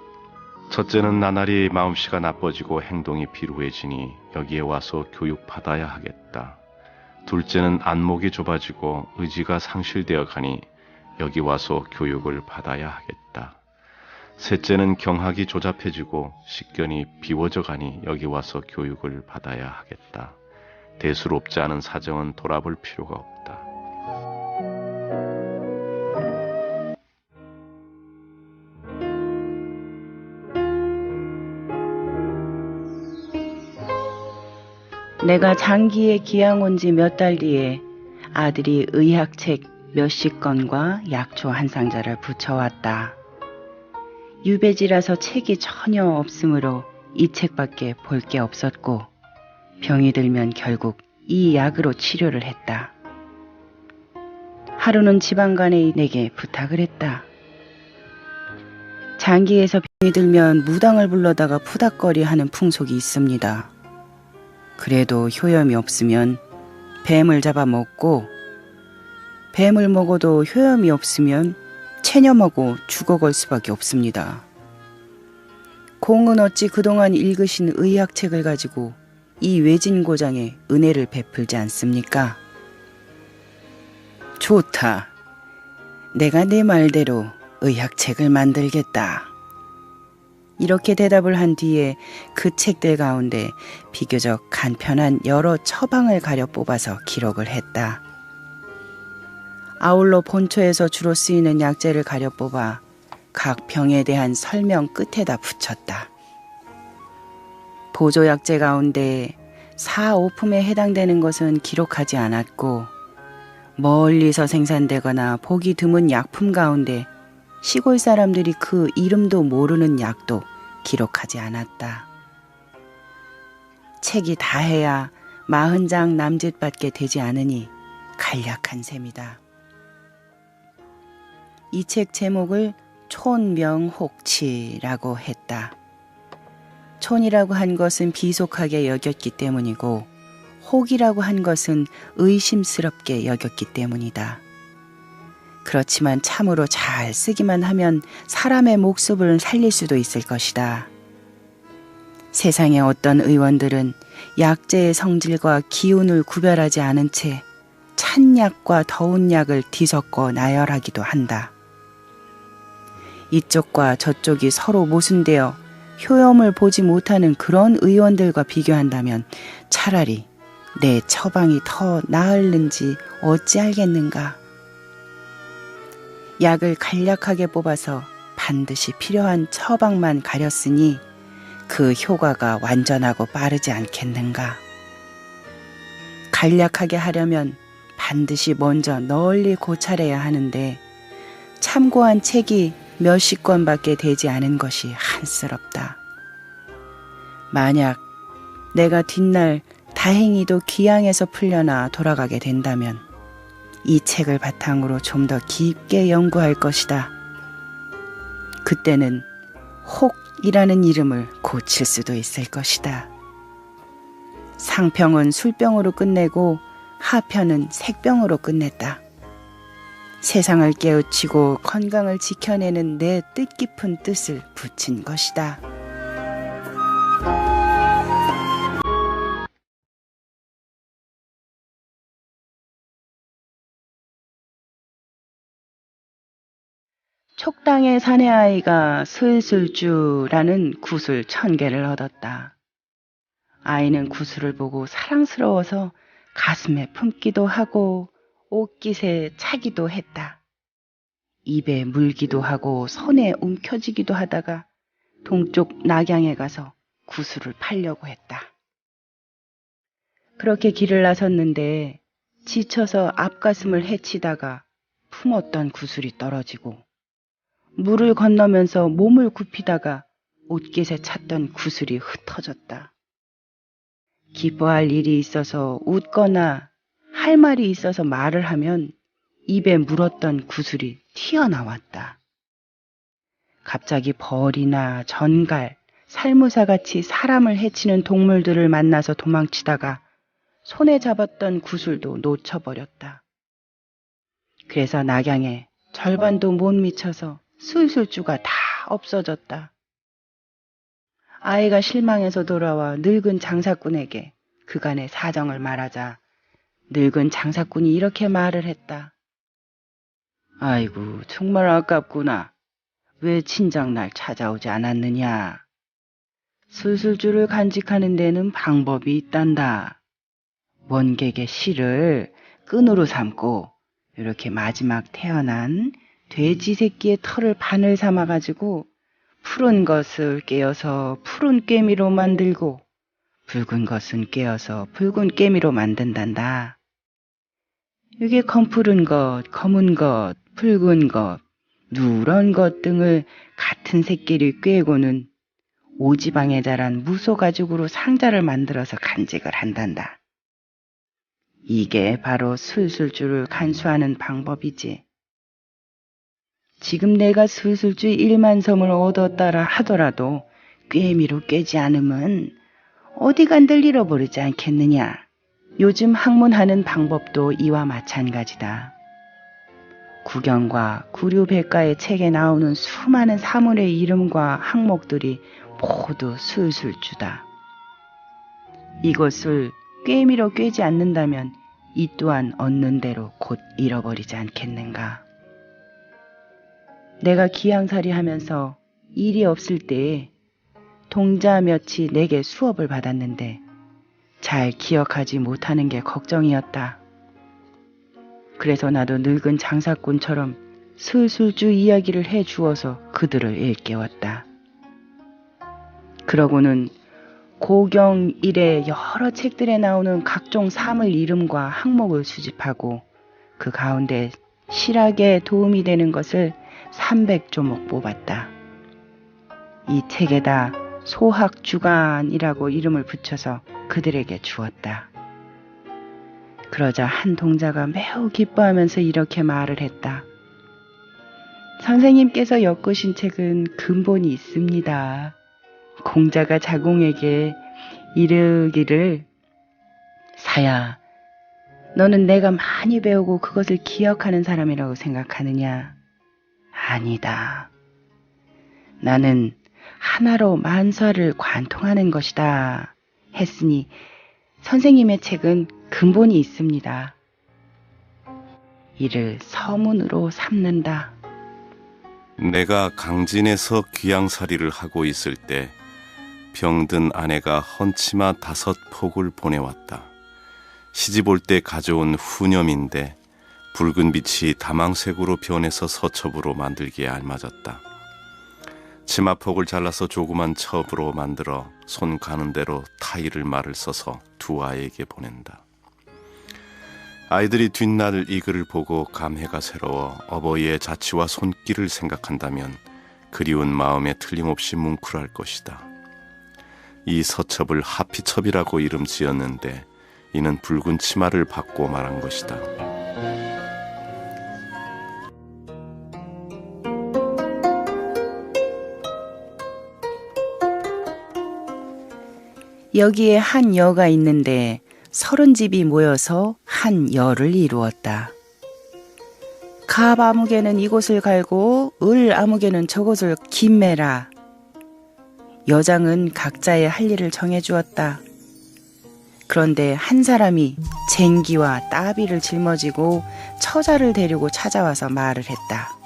첫째는 나날이 마음씨가 나빠지고 행동이 비루해지니 여기에 와서 교육받아야 하겠다. 둘째는 안목이 좁아지고 의지가 상실되어 가니 여기 와서 교육을 받아야 하겠다. 셋째는 경학이 조잡해지고 식견이 비워져 가니 여기 와서 교육을 받아야 하겠다. 대수롭지 않은 사정은 돌아볼 필요가 없다. 내가 장기에 기양 온 지 몇 달 뒤에 아들이 의학책 몇십 권과 약초 한 상자를 붙여왔다. 유배지라서 책이 전혀 없으므로 이 책밖에 볼 게 없었고 병이 들면 결국 이 약으로 치료를 했다. 하루는 지방간에 내게 부탁을 했다. 장기에서 병이 들면 무당을 불러다가 푸닥거리 하는 풍속이 있습니다. 그래도 효염이 없으면 뱀을 잡아먹고 뱀을 먹어도 효염이 없으면 체념하고 죽어갈 수밖에 없습니다. 공은 어찌 그동안 읽으신 의학책을 가지고 이 외진고장에 은혜를 베풀지 않습니까? 좋다. 내가 내 말대로 의학책을 만들겠다. 이렇게 대답을 한 뒤에 그 책들 가운데 비교적 간편한 여러 처방을 가려 뽑아서 기록을 했다. 아울러 본초에서 주로 쓰이는 약재를 가려 뽑아 각 병에 대한 설명 끝에다 붙였다. 보조약재 가운데 4, 5품에 해당되는 것은 기록하지 않았고 멀리서 생산되거나 보기 드문 약품 가운데 시골 사람들이 그 이름도 모르는 약도 기록하지 않았다. 책이 다 해야 40장 남짓밖에 되지 않으니 간략한 셈이다. 이 책 제목을 촌명혹치라고 했다. 촌이라고 한 것은 비속하게 여겼기 때문이고 혹이라고 한 것은 의심스럽게 여겼기 때문이다. 그렇지만 참으로 잘 쓰기만 하면 사람의 목숨을 살릴 수도 있을 것이다. 세상의 어떤 의원들은 약재의 성질과 기운을 구별하지 않은 채 찬 약과 더운 약을 뒤섞어 나열하기도 한다. 이쪽과 저쪽이 서로 모순되어 효험을 보지 못하는 그런 의원들과 비교한다면 차라리 내 처방이 더 나을는지 어찌 알겠는가. 약을 간략하게 뽑아서 반드시 필요한 처방만 가렸으니 그 효과가 완전하고 빠르지 않겠는가. 간략하게 하려면 반드시 먼저 널리 고찰해야 하는데 참고한 책이 몇십 권밖에 되지 않은 것이 한스럽다. 만약 내가 뒷날 다행히도 기양에서 풀려나 돌아가게 된다면 이 책을 바탕으로 좀 더 깊게 연구할 것이다. 그때는 혹이라는 이름을 고칠 수도 있을 것이다. 상평은 술병으로 끝내고 하편은 색병으로 끝냈다. 세상을 깨우치고 건강을 지켜내는 내 뜻깊은 뜻을 붙인 것이다. 촉당의 사내아이가 슬슬주라는 구슬 1000개를 얻었다. 아이는 구슬을 보고 사랑스러워서 가슴에 품기도 하고 옷깃에 차기도 했다. 입에 물기도 하고 손에 움켜쥐기도 하다가 동쪽 낙양에 가서 구슬을 팔려고 했다. 그렇게 길을 나섰는데 지쳐서 앞가슴을 헤치다가 품었던 구슬이 떨어지고 물을 건너면서 몸을 굽히다가 옷깃에 찼던 구슬이 흩어졌다. 기뻐할 일이 있어서 웃거나 할 말이 있어서 말을 하면 입에 물었던 구슬이 튀어나왔다. 갑자기 벌이나 전갈, 살무사같이 사람을 해치는 동물들을 만나서 도망치다가 손에 잡았던 구슬도 놓쳐버렸다. 그래서 낙양에 절반도 못 미쳐서 술술주가 다 없어졌다. 아이가 실망해서 돌아와 늙은 장사꾼에게 그간의 사정을 말하자 늙은 장사꾼이 이렇게 말을 했다. 아이고 정말 아깝구나. 왜 친정 날 찾아오지 않았느냐. 술술주를 간직하는 데는 방법이 있단다. 원객의 실을 끈으로 삼고 이렇게 마지막 태어난 돼지 새끼의 털을 바늘 삼아가지고 푸른 것을 깨어서 푸른 꿰미로 만들고 붉은 것은 깨어서 붉은 깨미로 만든단다. 이게 검푸른 것, 검은 것, 붉은 것, 누런 것 등을 같은 새끼를 꿰고는 오지방에 자란 무소 가죽으로 상자를 만들어서 간직을 한단다. 이게 바로 술술주를 간수하는 방법이지. 지금 내가 술술주 1만 섬을 얻었다라 하더라도 꿰미로 꿰지 않으면 어디 간들 잃어버리지 않겠느냐. 요즘 학문하는 방법도 이와 마찬가지다. 구경과 구류백과의 책에 나오는 수많은 사물의 이름과 항목들이 모두 술술주다. 이것을 꿰미로 꿰지 않는다면 이 또한 얻는 대로 곧 잃어버리지 않겠는가. 내가 기양살이 하면서 일이 없을 때에 동자 몇이 내게 수업을 받았는데 잘 기억하지 못하는 게 걱정이었다. 그래서 나도 늙은 장사꾼처럼 술술주 이야기를 해주어서 그들을 일깨웠다. 그러고는 고경 일의 여러 책들에 나오는 각종 사물 이름과 항목을 수집하고 그 가운데 실학에 도움이 되는 것을 300조목 뽑았다. 이 책에다 소학주간이라고 이름을 붙여서 그들에게 주었다. 그러자 한 동자가 매우 기뻐하면서 이렇게 말을 했다. 선생님께서 엮으신 책은 근본이 있습니다. 공자가 자공에게 이르기를 사야, 너는 내가 많이 배우고 그것을 기억하는 사람이라고 생각하느냐? 아니다. 나는 하나로 만사를 관통하는 것이다 했으니 선생님의 책은 근본이 있습니다. 이를 서문으로 삼는다. 내가 강진에서 귀양살이를 하고 있을 때 병든 아내가 헌치마 5폭을 보내왔다. 시집 올 때 가져온 후념인데 붉은 빛이 다망색으로 변해서 서첩으로 만들기에 알맞았다. 치마폭을 잘라서 조그만 첩으로 만들어 손 가는 대로 타일을 말을 써서 두 아이에게 보낸다. 아이들이 뒷날 이 글을 보고 감회가 새로워 어버이의 자취와 손길을 생각한다면 그리운 마음에 틀림없이 뭉클할 것이다. 이 서첩을 하피첩이라고 이름 지었는데 이는 붉은 치마를 받고 말한 것이다. 여기에 한 여가 있는데 30집이 모여서 한 여를 이루었다. 갑 아무개는 이곳을 갈고 을 아무개는 저곳을 김매라. 여장은 각자의 할 일을 정해주었다. 그런데 한 사람이 쟁기와 따비를 짊어지고 처자를 데리고 찾아와서 말을 했다.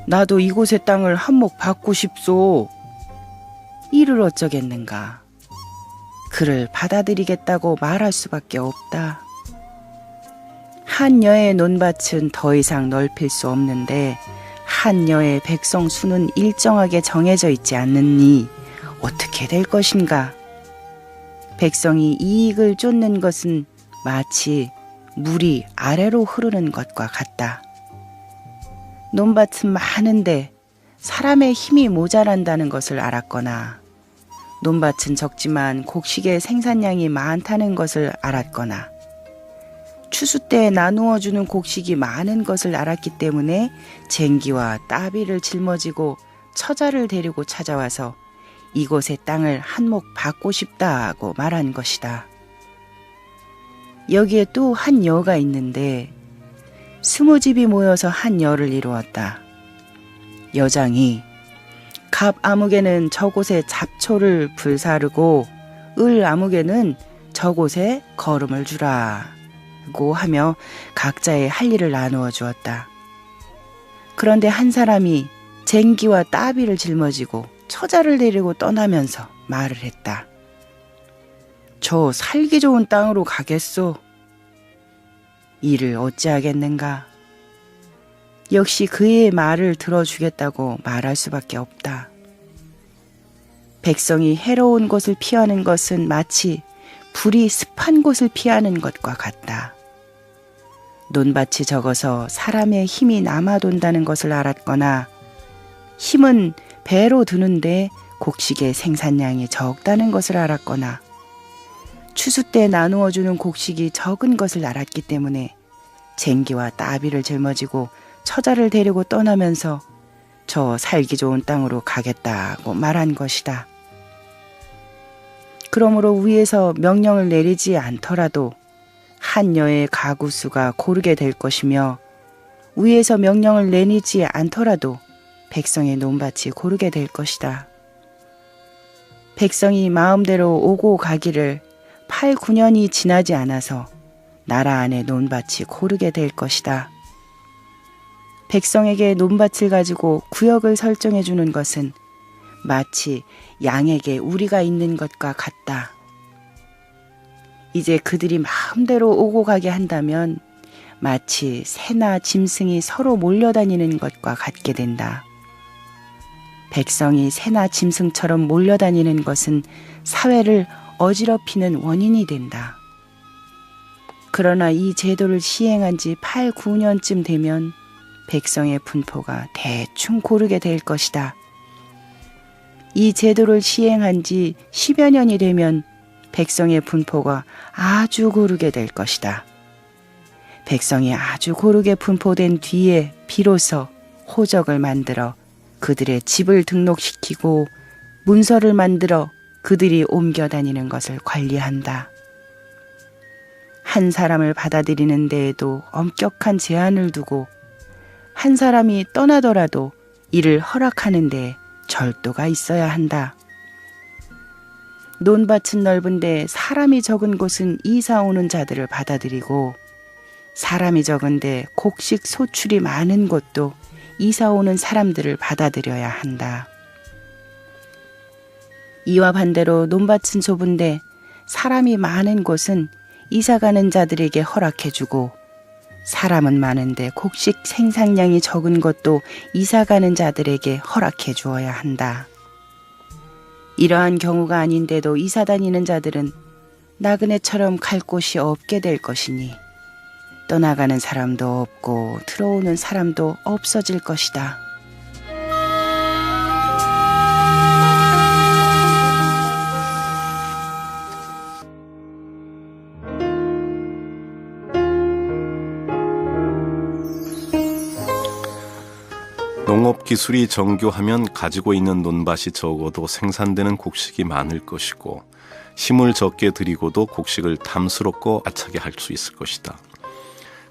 나도 이곳의 땅을 한몫 받고 싶소. 이를 어쩌겠는가. 그를 받아들이겠다고 말할 수밖에 없다. 한 여의 논밭은 더 이상 넓힐 수 없는데 한 여의 백성 수는 일정하게 정해져 있지 않느니 어떻게 될 것인가. 백성이 이익을 쫓는 것은 마치 물이 아래로 흐르는 것과 같다. 논밭은 많은데 사람의 힘이 모자란다는 것을 알았거나 논밭은 적지만 곡식의 생산량이 많다는 것을 알았거나 추수 때 나누어 주는 곡식이 많은 것을 알았기 때문에 쟁기와 따비를 짊어지고 처자를 데리고 찾아와서 이곳의 땅을 한몫 받고 싶다고 말한 것이다. 여기에 또 한 여가 있는데 20집이 모여서 한 여를 이루었다. 여장이 갑 아무개는 저곳에 잡초를 불사르고 을 아무개는 저곳에 거름을 주라고 하며 각자의 할 일을 나누어 주었다. 그런데 한 사람이 쟁기와 따비를 짊어지고 처자를 데리고 떠나면서 말을 했다. 저 살기 좋은 땅으로 가겠소. 이를 어찌하겠는가. 역시 그의 말을 들어주겠다고 말할 수밖에 없다. 백성이 해로운 곳을 피하는 것은 마치 불이 습한 곳을 피하는 것과 같다. 논밭이 적어서 사람의 힘이 남아돈다는 것을 알았거나 힘은 배로 드는데 곡식의 생산량이 적다는 것을 알았거나 추수 때 나누어주는 곡식이 적은 것을 알았기 때문에 쟁기와 따비를 짊어지고 처자를 데리고 떠나면서 저 살기 좋은 땅으로 가겠다고 말한 것이다. 그러므로 위에서 명령을 내리지 않더라도 한 여의 가구 수가 고르게 될 것이며 위에서 명령을 내리지 않더라도 백성의 논밭이 고르게 될 것이다. 백성이 마음대로 오고 가기를 8, 9년이 지나지 않아서 나라 안에 논밭이 고르게 될 것이다. 백성에게 논밭을 가지고 구역을 설정해 주는 것은 마치 양에게 우리가 있는 것과 같다. 이제 그들이 마음대로 오고 가게 한다면 마치 새나 짐승이 서로 몰려다니는 것과 같게 된다. 백성이 새나 짐승처럼 몰려다니는 것은 사회를 어지럽히는 원인이 된다. 그러나 이 제도를 시행한 지 8, 9년쯤 되면 백성의 분포가 대충 고르게 될 것이다. 이 제도를 시행한 지 10여 년이 되면 백성의 분포가 아주 고르게 될 것이다. 백성이 아주 고르게 분포된 뒤에 비로소 호적을 만들어 그들의 집을 등록시키고 문서를 만들어 그들이 옮겨 다니는 것을 관리한다. 한 사람을 받아들이는 데에도 엄격한 제한을 두고 한 사람이 떠나더라도 이를 허락하는 데에 절도가 있어야 한다. 논밭은 넓은데 사람이 적은 곳은 이사 오는 자들을 받아들이고 사람이 적은데 곡식 소출이 많은 곳도 이사 오는 사람들을 받아들여야 한다. 이와 반대로 논밭은 좁은데 사람이 많은 곳은 이사 가는 자들에게 허락해주고 사람은 많은데 곡식 생산량이 적은 것도 이사 가는 자들에게 허락해 주어야 한다. 이러한 경우가 아닌데도 이사 다니는 자들은 나그네처럼 갈 곳이 없게 될 것이니 떠나가는 사람도 없고 들어오는 사람도 없어질 것이다. 농업기술이 정교하면 가지고 있는 논밭이 적어도 생산되는 곡식이 많을 것이고 힘을 적게 들이고도 곡식을 탐스럽고 알차게 할 수 있을 것이다.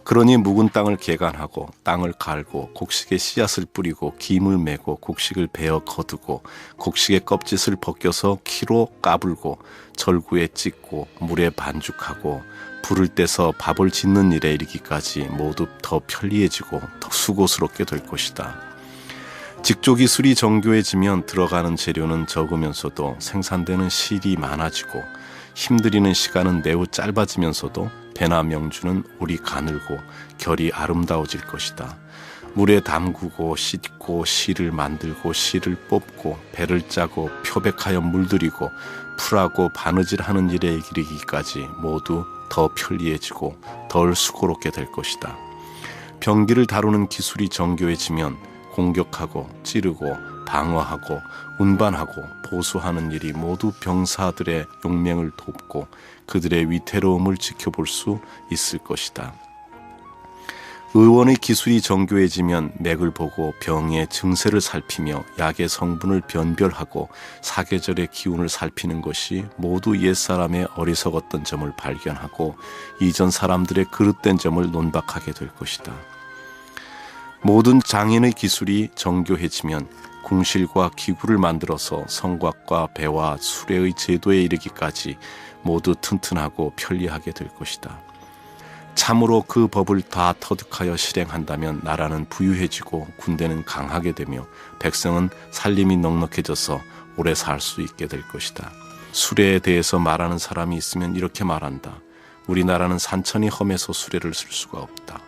그러니 묵은 땅을 개간하고 땅을 갈고 곡식에 씨앗을 뿌리고 김을 메고 곡식을 베어 거두고 곡식의 껍질을 벗겨서 키로 까불고 절구에 찢고 물에 반죽하고 불을 떼서 밥을 짓는 일에 이르기까지 모두 더 편리해지고 더 수고스럽게 될 것이다. 직조기술이 정교해지면 들어가는 재료는 적으면서도 생산되는 실이 많아지고 힘들이는 시간은 매우 짧아지면서도 배나 명주는 오리 가늘고 결이 아름다워질 것이다. 물에 담그고 씻고 실을 만들고 실을 뽑고 배를 짜고 표백하여 물들이고 풀하고 바느질하는 일에 이르기까지 모두 더 편리해지고 덜 수고롭게 될 것이다. 병기를 다루는 기술이 정교해지면 공격하고 찌르고 방어하고 운반하고 보수하는 일이 모두 병사들의 용맹을 돕고 그들의 위태로움을 지켜볼 수 있을 것이다. 의원의 기술이 정교해지면 맥을 보고 병의 증세를 살피며 약의 성분을 변별하고 사계절의 기운을 살피는 것이 모두 옛사람의 어리석었던 점을 발견하고 이전 사람들의 그릇된 점을 논박하게 될 것이다. 모든 장인의 기술이 정교해지면 궁실과 기구를 만들어서 성곽과 배와 수레의 제도에 이르기까지 모두 튼튼하고 편리하게 될 것이다. 참으로 그 법을 다 터득하여 실행한다면 나라는 부유해지고 군대는 강하게 되며 백성은 살림이 넉넉해져서 오래 살 수 있게 될 것이다. 수레에 대해서 말하는 사람이 있으면 이렇게 말한다. 우리나라는 산천이 험해서 수레를 쓸 수가 없다.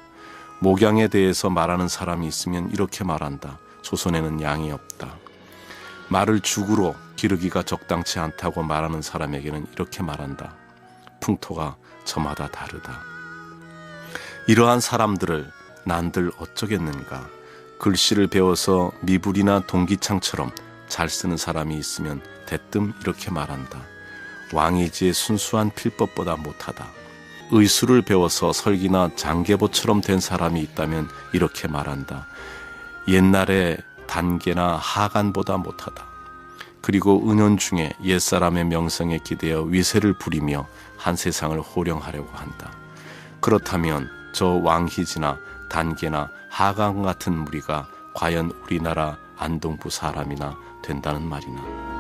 목양에 대해서 말하는 사람이 있으면 이렇게 말한다. 조선에는 양이 없다. 말을 죽으로 기르기가 적당치 않다고 말하는 사람에게는 이렇게 말한다. 풍토가 저마다 다르다. 이러한 사람들을 난들 어쩌겠는가. 글씨를 배워서 미불이나 동기창처럼 잘 쓰는 사람이 있으면 대뜸 이렇게 말한다. 왕이지의 순수한 필법보다 못하다. 의술을 배워서 설기나 장계보처럼 된 사람이 있다면 이렇게 말한다. 옛날에 단계나 하간보다 못하다. 그리고 은연중에 옛사람의 명성에 기대어 위세를 부리며 한 세상을 호령하려고 한다. 그렇다면 저 왕희지나 단계나 하강 같은 무리가 과연 우리나라 안동부 사람이나 된다는 말이나.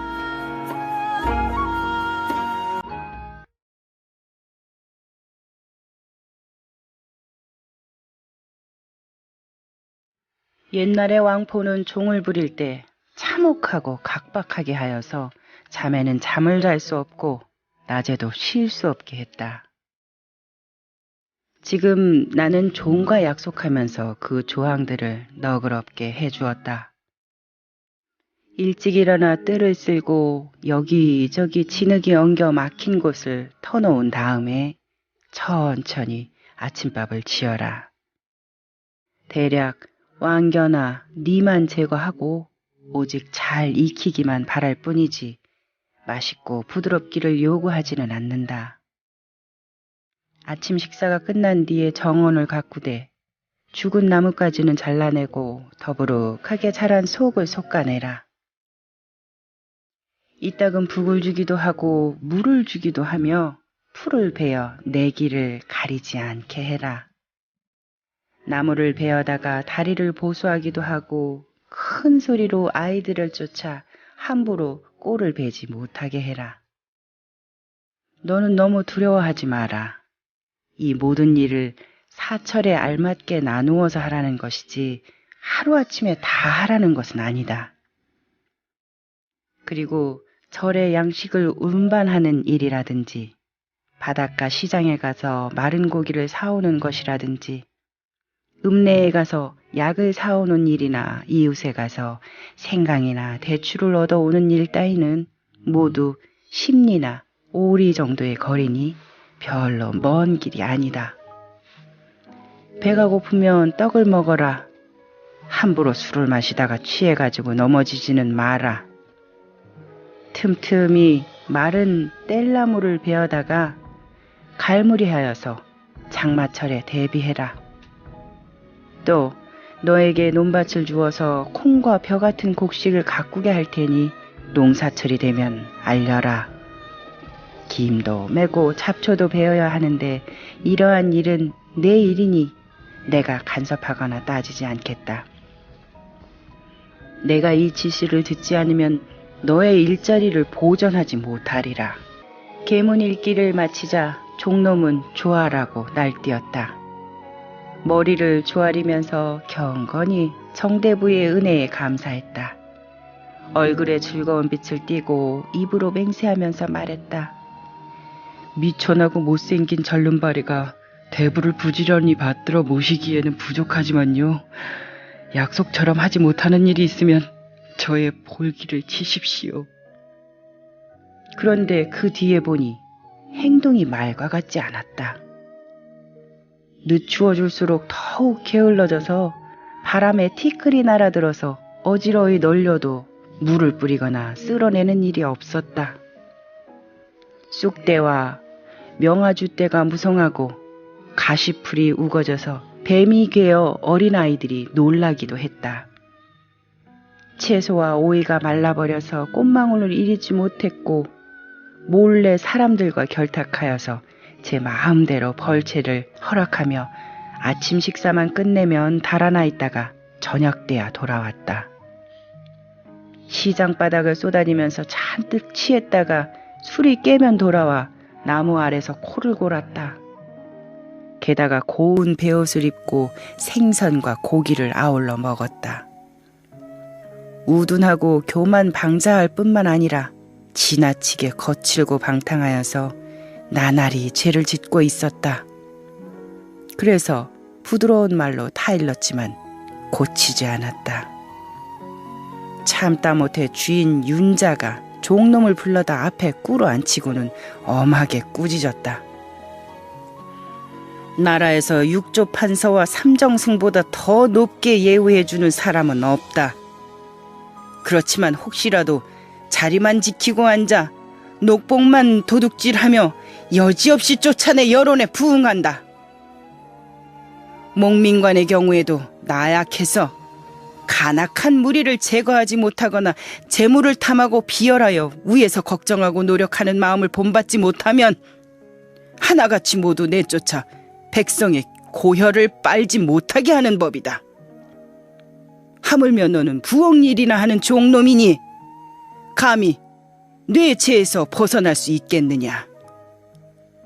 옛날에 왕포는 종을 부릴 때 참혹하고 각박하게 하여서 잠에는 잠을 잘 수 없고 낮에도 쉴 수 없게 했다. 지금 나는 종과 약속하면서 그 조항들을 너그럽게 해주었다. 일찍 일어나 뜰을 쓸고 여기저기 진흙이 엉겨 막힌 곳을 터놓은 다음에 천천히 아침밥을 지어라. 대략 왕겨나 니만 제거하고 오직 잘 익히기만 바랄 뿐이지 맛있고 부드럽기를 요구하지는 않는다. 아침 식사가 끝난 뒤에 정원을 가꾸되 죽은 나뭇가지는 잘라내고 더부룩하게 자란 속을 솎아내라. 이따금 북을 주기도 하고 물을 주기도 하며 풀을 베어 내기를 가리지 않게 해라. 나무를 베어다가 다리를 보수하기도 하고 큰 소리로 아이들을 쫓아 함부로 꼴을 베지 못하게 해라. 너는 너무 두려워하지 마라. 이 모든 일을 사철에 알맞게 나누어서 하라는 것이지 하루아침에 다 하라는 것은 아니다. 그리고 절의 양식을 운반하는 일이라든지 바닷가 시장에 가서 마른 고기를 사오는 것이라든지 읍내에 가서 약을 사오는 일이나 이웃에 가서 생강이나 대추를 얻어오는 일 따위는 모두 10리나 5리 정도의 거리니 별로 먼 길이 아니다. 배가 고프면 떡을 먹어라. 함부로 술을 마시다가 취해가지고 넘어지지는 마라. 틈틈이 마른 뗄나무를 베어다가 갈무리하여서 장마철에 대비해라. 또 너에게 논밭을 주어서 콩과 벼 같은 곡식을 가꾸게 할 테니 농사철이 되면 알려라. 김도 메고 잡초도 베어야 하는데 이러한 일은 내 일이니 내가 간섭하거나 따지지 않겠다. 내가 이 지시를 듣지 않으면 너의 일자리를 보전하지 못하리라. 계문 읽기를 마치자 종놈은 조아라고 날뛰었다. 머리를 조아리면서 경건히 정대부의 은혜에 감사했다. 얼굴에 즐거운 빛을 띠고 입으로 맹세하면서 말했다. 미천하고 못생긴 절름발이가 대부를 부지런히 받들어 모시기에는 부족하지만요. 약속처럼 하지 못하는 일이 있으면 저의 볼기를 치십시오. 그런데 그 뒤에 보니 행동이 말과 같지 않았다. 늦추어질수록 더욱 게을러져서 바람에 티끌이 날아들어서 어지러이 널려도 물을 뿌리거나 쓸어내는 일이 없었다. 쑥대와 명아주대가 무성하고 가시풀이 우거져서 뱀이 괴어 어린아이들이 놀라기도 했다. 채소와 오이가 말라버려서 꽃망울을 이리지 못했고 몰래 사람들과 결탁하여서 제 마음대로 벌채를 허락하며 아침 식사만 끝내면 달아나 있다가 저녁 때야 돌아왔다. 시장 바닥을 쏘다니면서 잔뜩 취했다가 술이 깨면 돌아와 나무 아래서 코를 골았다. 게다가 고운 베옷을 입고 생선과 고기를 아울러 먹었다. 우둔하고 교만 방자할 뿐만 아니라 지나치게 거칠고 방탕하여서 나날이 죄를 짓고 있었다. 그래서 부드러운 말로 타일렀지만 고치지 않았다. 참다 못해 주인 윤자가 종놈을 불러다 앞에 꿇어 앉히고는 엄하게 꾸짖었다. 나라에서 육조 판서와 삼정승보다 더 높게 예우해주는 사람은 없다. 그렇지만 혹시라도 자리만 지키고 앉아 녹봉만 도둑질하며 여지없이 쫓아내 여론에 부응한다. 목민관의 경우에도 나약해서 간악한 무리를 제거하지 못하거나 재물을 탐하고 비열하여 위에서 걱정하고 노력하는 마음을 본받지 못하면 하나같이 모두 내쫓아 백성의 고혈을 빨지 못하게 하는 법이다. 하물며 너는 부엌일이나 하는 종놈이니 감히 뇌체에서 벗어날 수 있겠느냐.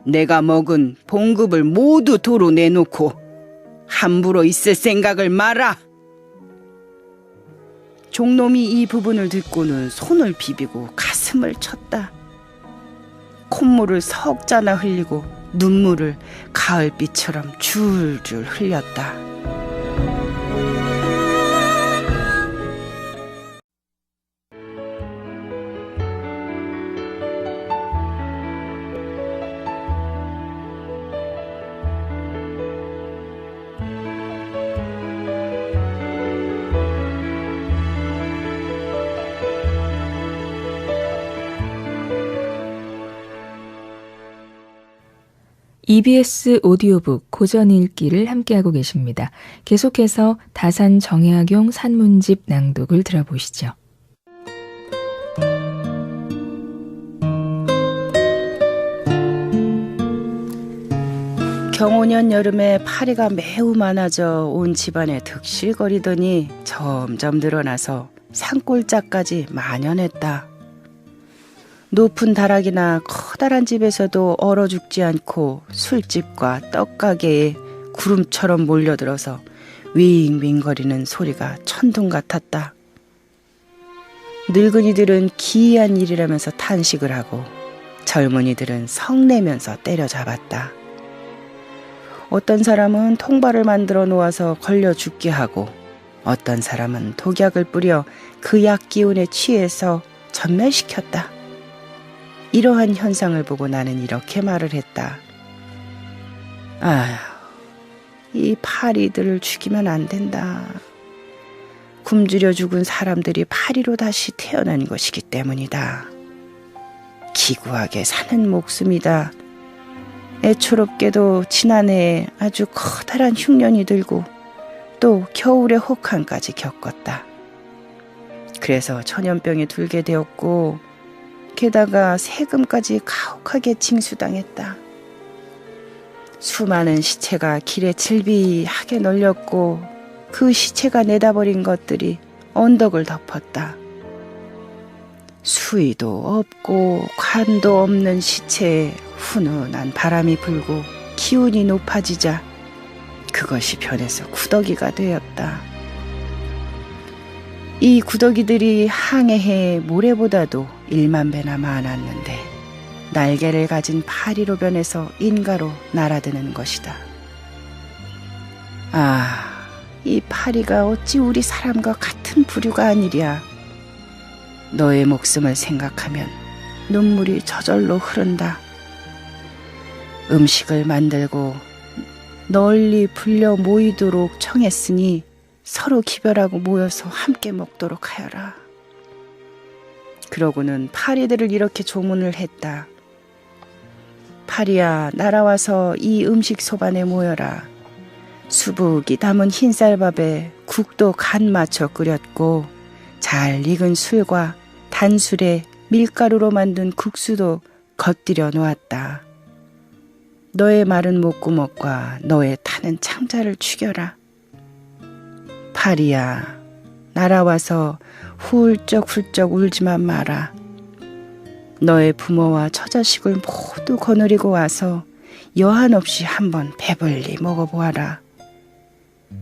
내가 먹은 봉급을 모두 도로 내놓고 함부로 있을 생각을 마라. 종놈이 이 부분을 듣고는 손을 비비고 가슴을 쳤다. 콧물을 석 자나 흘리고 눈물을 가을비처럼 줄줄 흘렸다. EBS 오디오북 고전 읽기를 함께하고 계십니다. 계속해서 다산 정약용 산문집 낭독을 들어보시죠. 경오년 여름에 파리가 매우 많아져 온 집안에 득실거리더니 점점 늘어나서 산골짜까지 만연했다. 높은 다락이나 커다란 집에서도 얼어 죽지 않고 술집과 떡가게에 구름처럼 몰려들어서 윙윙거리는 소리가 천둥 같았다. 늙은이들은 기이한 일이라면서 탄식을 하고 젊은이들은 성내면서 때려잡았다. 어떤 사람은 통발을 만들어 놓아서 걸려 죽게 하고 어떤 사람은 독약을 뿌려 그 약 기운에 취해서 전멸시켰다. 이러한 현상을 보고 나는 이렇게 말을 했다. 아휴, 이 파리들을 죽이면 안 된다. 굶주려 죽은 사람들이 파리로 다시 태어난 것이기 때문이다. 기구하게 사는 목숨이다. 애초롭게도 지난해에 아주 커다란 흉년이 들고 또 겨울에 혹한까지 겪었다. 그래서 전염병에 들게 되었고 게다가 세금까지 가혹하게 징수당했다. 수많은 시체가 길에 질비하게 널렸고 그 시체가 내다버린 것들이 언덕을 덮었다. 수위도 없고 관도 없는 시체에 훈훈한 바람이 불고 기운이 높아지자 그것이 변해서 구더기가 되었다. 이 구더기들이 항해해 모래보다도 1만 배나 많았는데 날개를 가진 파리로 변해서 인가로 날아드는 것이다. 아, 이 파리가 어찌 우리 사람과 같은 부류가 아니랴. 너의 목숨을 생각하면 눈물이 저절로 흐른다. 음식을 만들고 널리 불려 모이도록 청했으니 서로 기별하고 모여서 함께 먹도록 하여라. 그러고는 파리들을 이렇게 조문을 했다. 파리야, 날아와서 이 음식 소반에 모여라. 수북이 담은 흰쌀밥에 국도 간 맞춰 끓였고 잘 익은 술과 단술에 밀가루로 만든 국수도 겉들여 놓았다. 너의 마른 목구멍과 너의 타는 창자를 죽여라. 파리야, 날아와서 훌쩍훌쩍 울지만 마라. 너의 부모와 처자식을 모두 거느리고 와서 여한 없이 한번 배불리 먹어보아라.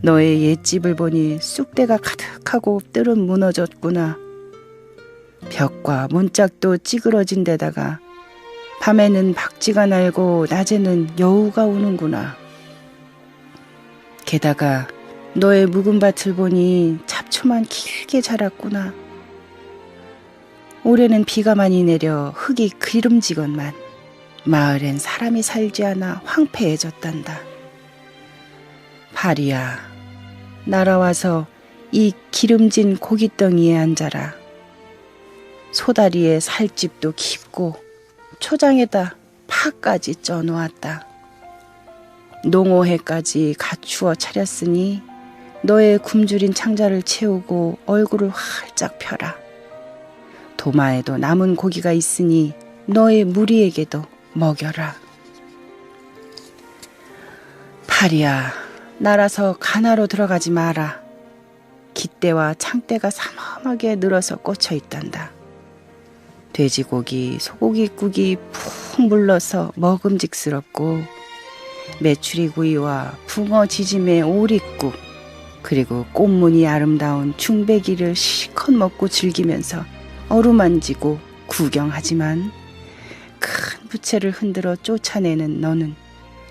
너의 옛집을 보니 쑥대가 가득하고 뜰은 무너졌구나. 벽과 문짝도 찌그러진 데다가 밤에는 박쥐가 날고 낮에는 여우가 우는구나. 게다가 너의 묵은 밭을 보니 잡초만 길게 자랐구나. 올해는 비가 많이 내려 흙이 기름지건만 마을엔 사람이 살지 않아 황폐해졌단다. 파리야, 날아와서 이 기름진 고깃덩이에 앉아라. 소다리에 살집도 깊고 초장에다 파까지 쪄놓았다. 농어회까지 갖추어 차렸으니 너의 굶주린 창자를 채우고 얼굴을 활짝 펴라. 도마에도 남은 고기가 있으니 너의 무리에게도 먹여라. 파리야, 날아서 가나로 들어가지 마라. 깃대와 창대가 삼엄하게 늘어서 꽂혀 있단다. 돼지고기, 소고기국이 푹 물러서 먹음직스럽고 메추리구이와 붕어 지짐의 오리국, 그리고 꽃무늬 아름다운 중배기를 실컷 먹고 즐기면서 어루만지고 구경하지만 큰 부채를 흔들어 쫓아내는 너는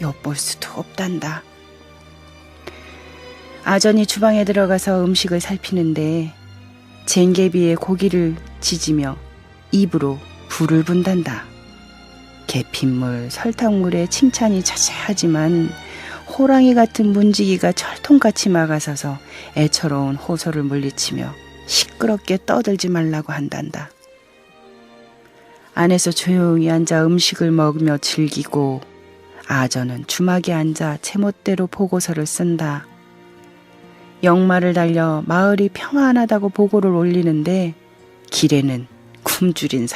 엿볼 수도 없단다. 아전이 주방에 들어가서 음식을 살피는데 쟁개비에 고기를 지지며 입으로 불을 분단다. 계핏물, 설탕물에 칭찬이 자세하지만 호랑이 같은 문지기가 철통같이 막아서서 애처로운 호소를 물리치며 시끄럽게 떠들지 말라고 한단다. 안에서 조용히 앉아 음식을 먹으며 즐기고 아전은 주막에 앉아 제멋대로 보고서를 쓴다. 역마를 달려 마을이 평안하다고 보고를 올리는데 길에는 굶주린 사람